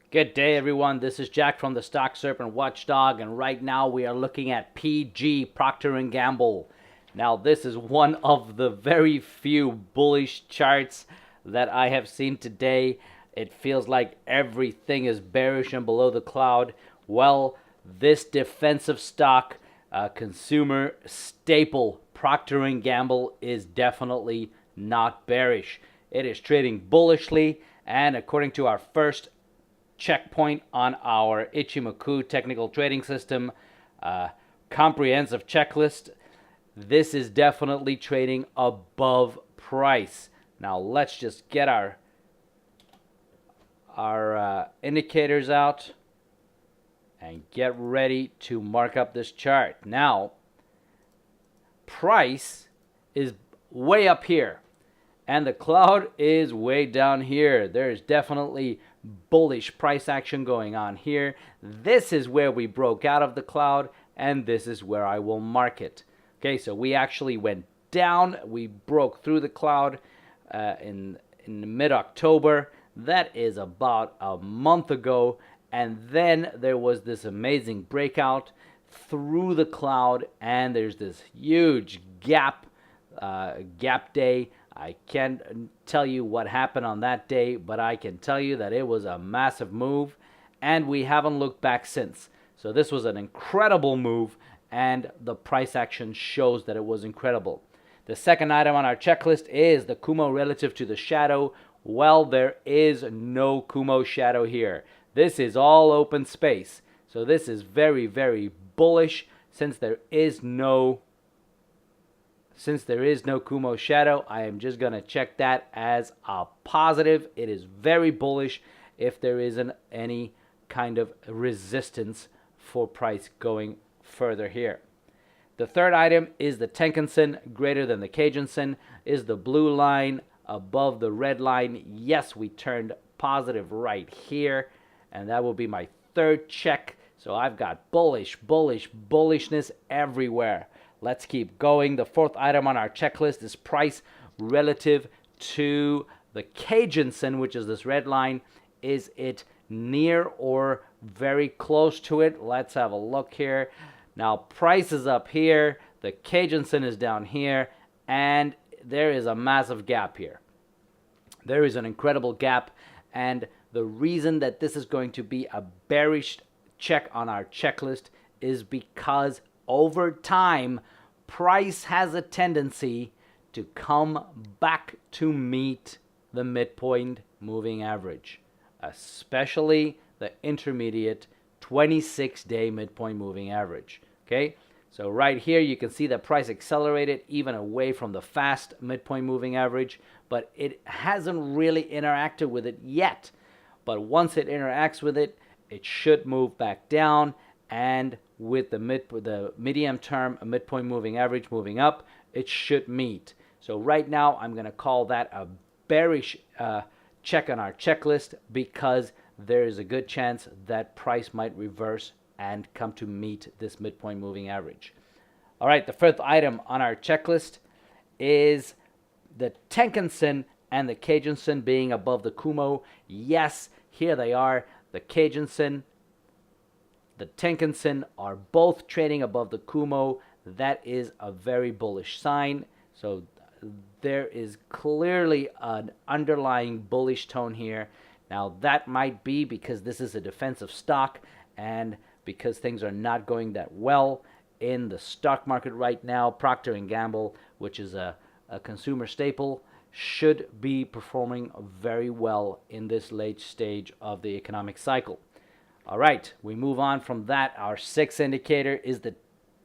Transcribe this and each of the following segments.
Good day, everyone. This is Jack from the Stock Serpent Watchdog, and right now we are looking at PG, Procter&Gamble. Now, this is one of the very few bullish charts that I have seen today. It feels like everything is bearish and below the cloud. Well, this defensive stock, consumer staple, Procter&Gamble, is definitely not bearish. It is trading bullishly, and according to our first checkpoint on our Ichimoku technical trading system comprehensive checklist, this is definitely trading above price. Now let's just get our indicators out and get ready to mark up this chart. Now, price is way up here and the cloud is way down here. There's definitely bullish price action going on here. This is where we broke out of the cloud, and this is where I will mark it. Okay, so we actually went down. We broke through the cloud in mid-October. That is about a month ago, and then there was this amazing breakout through the cloud, and there's this huge gap day. I can't tell you what happened on that day, but I can tell you that it was a massive move, and we haven't looked back since. So this was an incredible move, and the price action shows that it was incredible. The second item on our checklist is the Kumo relative to the shadow. Well, there is no Kumo shadow here. This is all open space. So this is very, very bullish since there is no Kumo shadow. I am just going to check that as a positive. It is very bullish if there isn't any kind of resistance for price going further here. The third item is the Tenkan-sen greater than the Kijun-sen. Is the blue line above the red line? Yes, we turned positive right here, and that will be my third check. So I've got bullishness everywhere. Let's keep going. The fourth item on our checklist is price relative to the Kijun-sen, which is this red line. Is it near or very close to it? Let's have a look here. Now, price is up here. The Kijun-sen is down here. And there is a massive gap here. There is an incredible gap. And the reason that this is going to be a bearish check on our checklist is because over time, price has a tendency to come back to meet the midpoint moving average, especially the intermediate 26-day midpoint moving average. Okay, so right here you can see that price accelerated even away from the fast midpoint moving average, but it hasn't really interacted with it yet. But once it interacts with it, it should move back down, and with the medium term midpoint moving average moving up, it should meet. So right now I'm going to call that a bearish check on our checklist, because there is a good chance that price might reverse and come to meet this midpoint moving average. All right, the fifth item on our checklist is the Tenkan-sen and the Kijun-sen being above the Kumo. Yes, here they are. The Kijun-sen, the Tenkan-sen are both trading above the Kumo. That is a very bullish sign. So there is clearly an underlying bullish tone here. Now, that might be because this is a defensive stock and because things are not going that well in the stock market right now. Procter&Gamble, which is a consumer staple, should be performing very well in this late stage of the economic cycle. All right, we move on from that. Our sixth indicator is the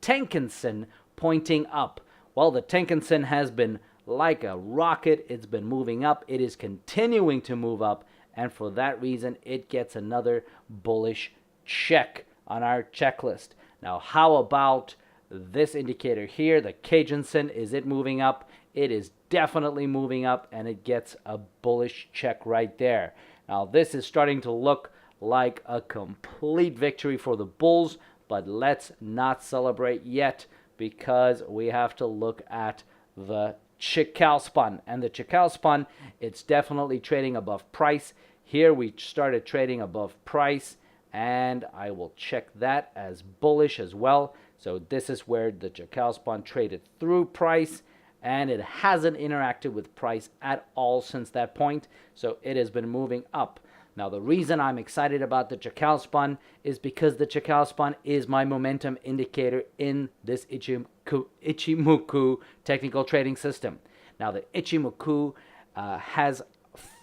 Tenkan-sen pointing up. Well, the Tenkan-sen has been like a rocket. It's been moving up. It is continuing to move up, and for that reason, it gets another bullish check on our checklist. Now, how about this indicator here, the Kijun-sen? Is it moving up? It is definitely moving up, and it gets a bullish check right there. Now, this is starting to look like a complete victory for the bulls, but let's not celebrate yet, because we have to look at the Chicago span. And the Chicago span, it's definitely trading above price. Here we started trading above price, and I will check that as bullish as well. So this is where the Jackalspon traded through price, and it hasn't interacted with price at all since that point. So it has been moving up. Now, the reason I'm excited about the Jackalspon is because the Jackalspon is my momentum indicator in this Ichimoku technical trading system. Now, the Ichimoku has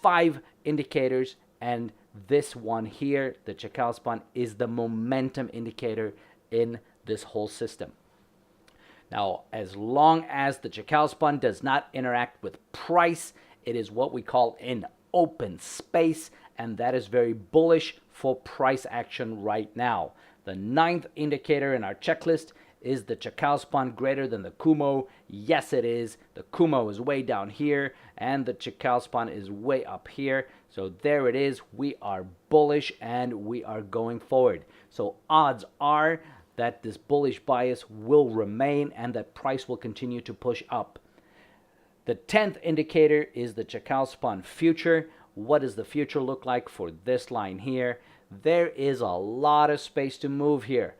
5 indicators, and this one here, the Jackalspon, is the momentum indicator in this whole system. Now, as long as the Jackalspon does not interact with price, it is what we call an open space, and that is very bullish for price action right now. The 9th indicator in our checklist is the Jackalspon greater than the Kumo. Yes, it is. The Kumo is way down here, and the Jackalspon is way up here. So there it is. We are bullish, and we are going forward. So odds are that this bullish bias will remain and that price will continue to push up. The 10th indicator is the Jackalspon future. What does the future look like for this line here? There is a lot of space to move here.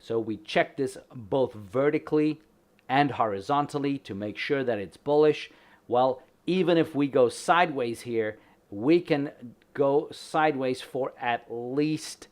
So we check this both vertically and horizontally to make sure that it's bullish. Well, even if we go sideways here, we can go sideways for at least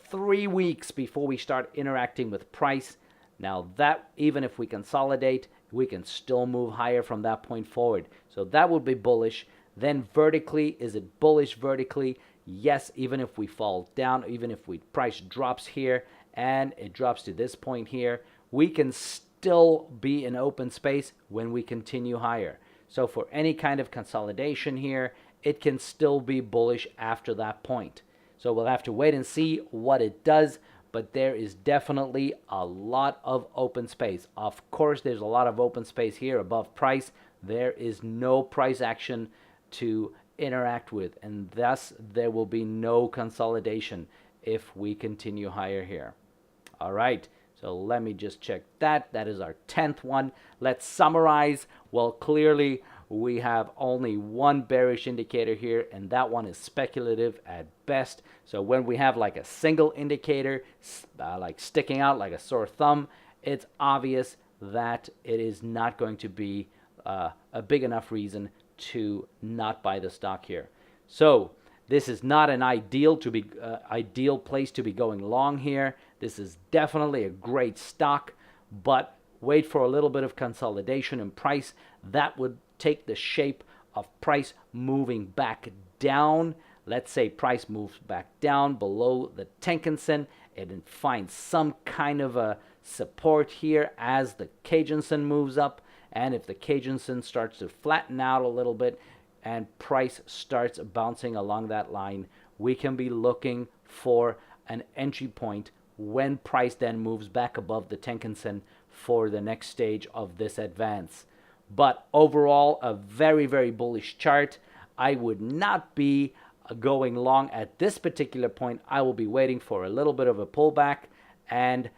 3 weeks before we start interacting with price. Now that, even if we consolidate, we can still move higher from that point forward. So that would be bullish. Then vertically, is it bullish vertically? Yes, even if we fall down, even if price drops here and it drops to this point here, we can still be in open space when we continue higher. So for any kind of consolidation here, it can still be bullish after that point. So we'll have to wait and see what it does, but there is definitely a lot of open space. Of course, there's a lot of open space here above price. There is no price action to interact with, and thus there will be no consolidation if we continue higher here. All right, so let me just check that. That is our 10th one. Let's summarize. Well, clearly we have only one bearish indicator here, and that one is speculative at best. So when we have like a single indicator like sticking out like a sore thumb, it's obvious that it is not going to be a big enough reason to not buy the stock here. So this is not an ideal place to be going long here. This is definitely a great stock, but wait for a little bit of consolidation in price. That would take the shape of price moving back down. Let's say price moves back down below the Tenkan-sen and finds some kind of a support here as the Kijun-sen moves up. And if the Kijun-sen starts to flatten out a little bit and price starts bouncing along that line, we can be looking for an entry point when price then moves back above the Tenkan-sen for the next stage of this advance. But overall, a very, very bullish chart. I would not be going long at this particular point. I will be waiting for a little bit of a pullback and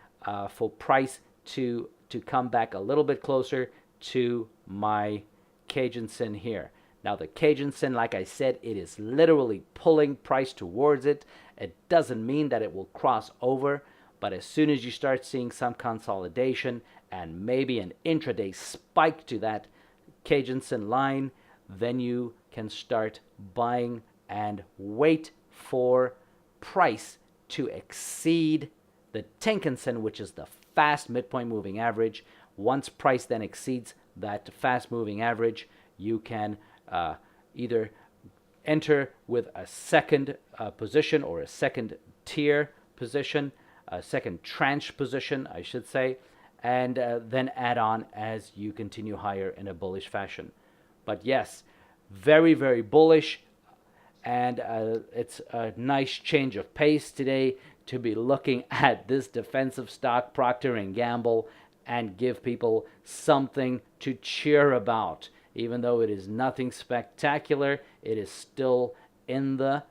for price to come back a little bit closer to my Kijun-sen here. Now the Kijun-sen, like I said, it is literally pulling price towards it. It doesn't mean that it will cross over, but as soon as you start seeing some consolidation and maybe an intraday spike to that Kijun-sen line, then you can start buying and wait for price to exceed the Tenkan-sen, which is the fast midpoint moving average. Once price then exceeds that fast moving average, you can either enter with a second position or a second tier position, a second tranche position, I should say, and then add on as you continue higher in a bullish fashion. But yes, very, very bullish, and it's a nice change of pace today to be looking at this defensive stock, Procter&Gamble, and give people something to cheer about. Even though it is nothing spectacular, it is still in the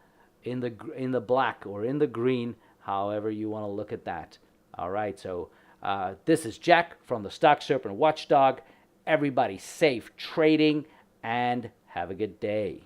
black or in the green, however you want to look at that. All right, so this is Jack from the Stock Serpent Watchdog. Everybody safe trading and have a good day.